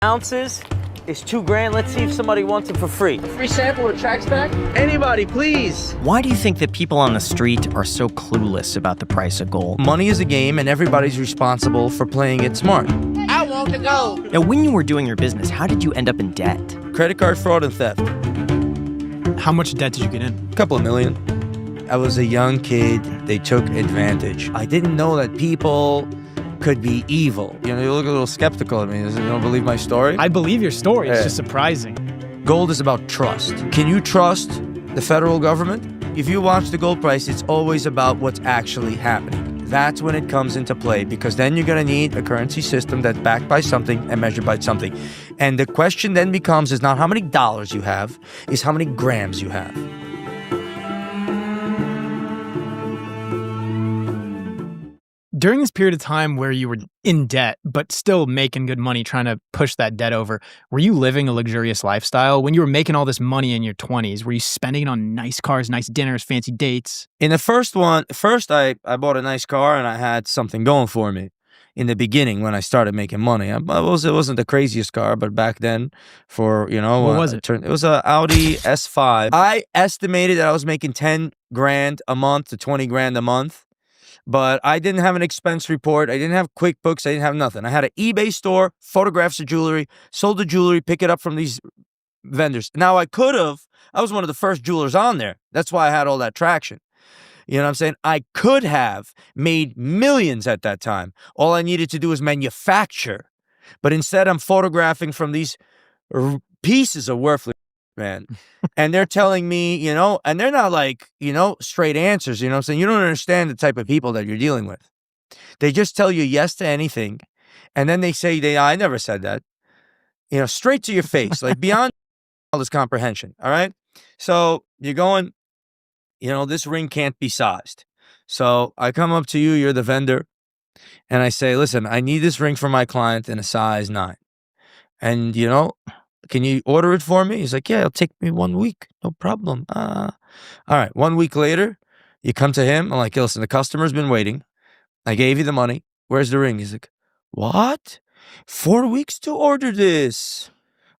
ounces is $2,000. Let's see if somebody wants it for free. Free sample or Trax back? Anybody, please. Why do you think that people on the street are so clueless about the price of gold? Money is a game, and everybody's responsible for playing it smart. I want to go. Now, when you were doing your business, how did you end up in debt? Credit card fraud and theft. How much debt did you get in? A couple of million. I was a young kid. They took advantage. I didn't know that people could be evil. You know, you look a little skeptical at me. You don't believe my story? I believe your story. It's just surprising. Gold is about trust. Can you trust the federal government? If you watch the gold price, it's always about what's actually happening. That's when it comes into play, because then you're going to need a currency system that's backed by something and measured by something. And the question then becomes is not how many dollars you have, is how many grams you have. During this period of time where you were in debt, but still making good money, trying to push that debt over, were you living a luxurious lifestyle? When you were making all this money in your 20s, were you spending it on nice cars, nice dinners, fancy dates? In the first I bought a nice car and I had something going for me. In the beginning, when I started making money, it wasn't the craziest car, but back then, for what was it? It was an Audi S5. I estimated that I was making $10,000 a month to $20,000 a month. But I didn't have an expense report. I didn't have QuickBooks. I didn't have nothing. I had an eBay store, photographs of jewelry, sold the jewelry, pick it up from these vendors. Now, I was one of the first jewelers on there. That's why I had all that traction. You know what I'm saying? I could have made millions at that time. All I needed to do was manufacture. But instead, I'm photographing from these pieces of worthless, man. And they're telling me, and they're not like, straight answers, you know what I'm saying? You don't understand the type of people that you're dealing with. They just tell you yes to anything. And then they say, I never said that. Straight to your face, like beyond all this comprehension. All right. So you're going, this ring can't be sized. So I come up to you, you're the vendor. And I say, listen, I need this ring for my client in a size 9. And, can you order it for me? He's like, yeah, it'll take me 1 week. No problem. All right. 1 week later, you come to him. I'm like, listen, the customer's been waiting. I gave you the money. Where's the ring? He's like, what? 4 weeks to order this?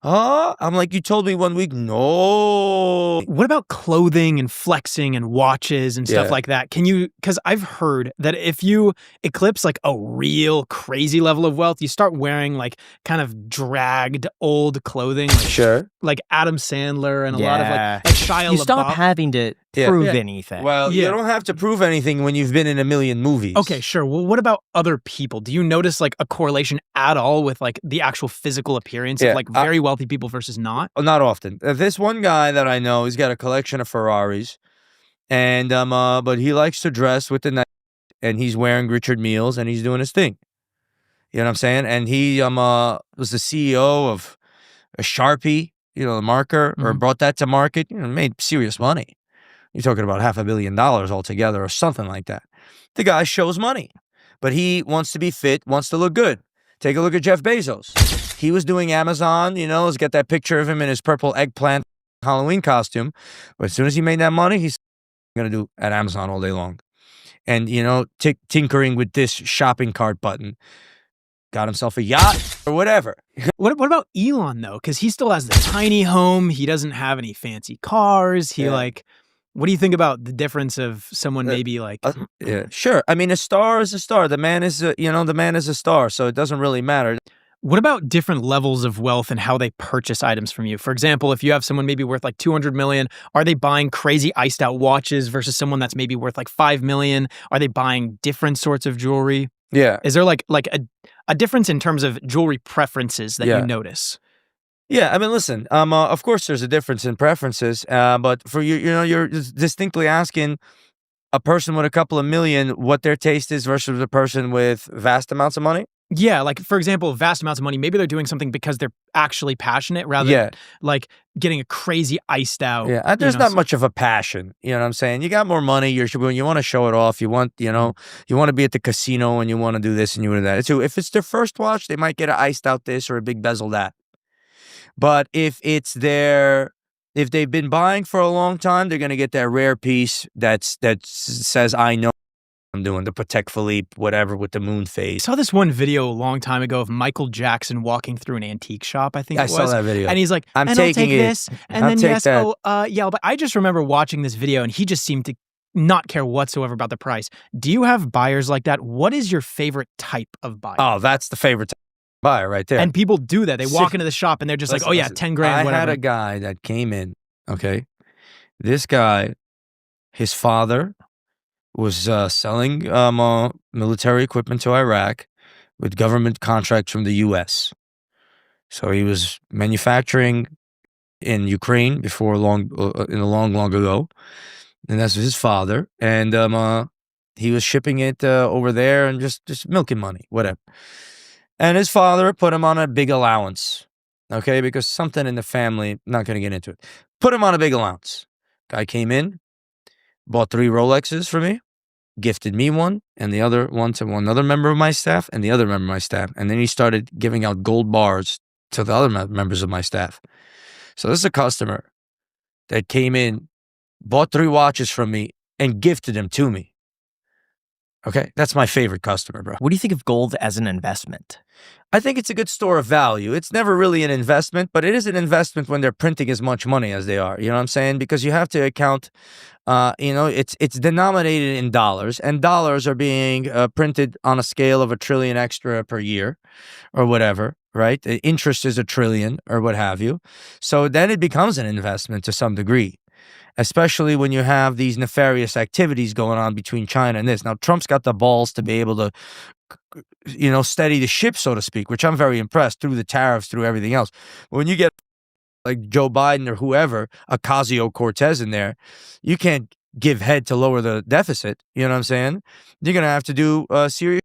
I'm like, you told me 1 week. No. What about clothing and flexing and watches and stuff like that? Because I've heard that if you eclipse like a real crazy level of wealth, you start wearing like kind of dragged old clothing. Like, Sure. Like Adam Sandler and a lot of like Shia LaBeouf. You stop having to prove anything. Well, you don't have to prove anything when you've been in a million movies. Okay, sure. Well, what about other people? Do you notice like a correlation at all with like the actual physical appearance of like very wealthy people versus not? Not often. This one guy that I know, he's got a collection of Ferraris, and but he likes to dress with the nice, and he's wearing Richard Meals, and he's doing his thing. You know what I'm saying? And he was the CEO of a Sharpie, the marker, or brought that to market. Made serious money. You're talking about $500 million altogether, or something like that. The guy shows money, but he wants to be fit, wants to look good. Take a look at Jeff Bezos. He was doing Amazon, he's got that picture of him in his purple eggplant Halloween costume. But as soon as he made that money, he's going to do at Amazon all day long. And, tinkering with this shopping cart button. Got himself a yacht or whatever. What about Elon, though? Because he still has the tiny home. He doesn't have any fancy cars. What do you think about the difference of someone maybe like? Yeah, sure. I mean, a star is a star. The man is, the man is a star. So it doesn't really matter. What about different levels of wealth and how they purchase items from you? For example, if you have someone maybe worth like 200 million, are they buying crazy iced out watches versus someone that's maybe worth like 5 million? Are they buying different sorts of jewelry? Yeah. Is there like a difference in terms of jewelry preferences that you notice? Yeah, I mean, listen, of course there's a difference in preferences, but for you, you're distinctly asking a person with a couple of million what their taste is versus a person with vast amounts of money? Yeah, like for example, vast amounts of money, maybe they're doing something because they're actually passionate rather than like getting a crazy iced out. Yeah, there's not much of a passion, you know what I'm saying? You got more money, you want to show it off, you want, you want to be at the casino and you want to do this and you want to do that. So if it's their first watch, they might get an iced out this or a big bezel that. But if they've been buying for a long time, they're going to get that rare piece that says, I know. I'm doing the Patek Philippe, whatever, with the moon I phase. saw this one video a long time ago of Michael Jackson walking through an antique shop, I think I it was. saw that video. And he's like, I'm and taking I'll take it. this. And I'll then take yes, that. yeah, but I just remember watching this video and he just seemed to not care whatsoever about the price. Do you have buyers like that? What is your favorite type of buyer? Oh, that's the favorite buyer right there. And people do that. They walk Sick. into the shop and they're just Listen, like, oh yeah, listen. 10 grand, whatever. I had a guy that came in, okay? This guy, his father was selling military equipment to Iraq with government contracts from the U.S. So he was manufacturing in Ukraine before long ago, and that's his father. And he was shipping it over there and just milking money, whatever. And his father put him on a big allowance, okay, because something in the family. Not going to get into it. Put him on a big allowance. Guy came in, bought 3 Rolexes for me, gifted me one, and the other one to another member of my staff, and the other member of my staff. And then he started giving out gold bars to the other members of my staff. So this is a customer that came in, bought 3 watches from me, and gifted them to me. Okay, that's my favorite customer, bro. What do you think of gold as an investment? I think it's a good store of value. It's never really an investment, but it is an investment when they're printing as much money as they are. You know what I'm saying? Because you have to account, it's denominated in dollars, and dollars are being printed on a scale of 1 trillion extra per year or whatever, right? The interest is 1 trillion or what have you. So then it becomes an investment to some degree, especially when you have these nefarious activities going on between China and this. Now, Trump's got the balls to be able to, steady the ship, so to speak, which I'm very impressed through the tariffs, through everything else. But when you get like Joe Biden or whoever, Ocasio-Cortez in there, you can't give head to lower the deficit. You know what I'm saying? You're going to have to do serious.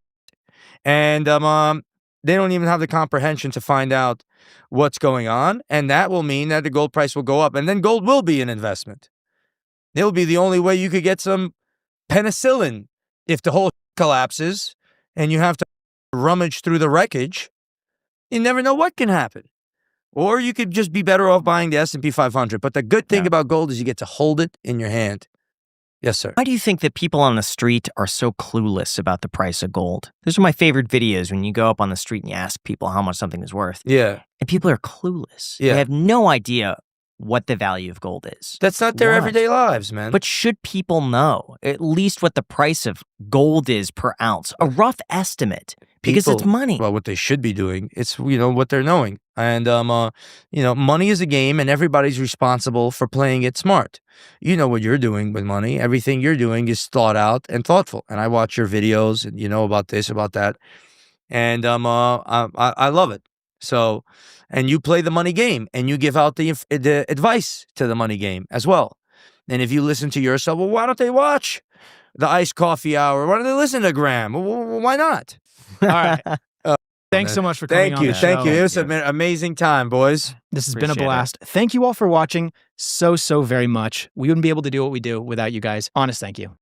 And they don't even have the comprehension to find out what's going on. And that will mean that the gold price will go up. And then gold will be an investment. It'll be the only way you could get some penicillin if the whole collapses and you have to rummage through the wreckage. You never know what can happen. Or you could just be better off buying the S&P 500. But the good thing about gold is you get to hold it in your hand. Yes, sir. Why do you think that people on the street are so clueless about the price of gold? Those are my favorite videos when you go up on the street and you ask people how much something is worth. Yeah. And people are clueless. Yeah. They have no idea what the value of gold is. That's not their everyday lives, man. But should people know at least what the price of gold is per ounce? A rough estimate, because it's money. Well, what they should be doing, it's, what they're knowing. And, money is a game and everybody's responsible for playing it smart. You know what you're doing with money. Everything you're doing is thought out and thoughtful. And I watch your videos and you know about this, about that. And I love it. So, and you play the money game and you give out the advice to the money game as well. And if you listen to yourself, well, why don't they watch the Iced Coffee Hour? Why don't they listen to Graham? Well, why not? All right. Thanks so much for coming on the show. Thank you. It was an amazing time, boys. This has been a Appreciate blast. Thank you all for watching so very much. We wouldn't be able to do what we do without you guys. Honest thank you.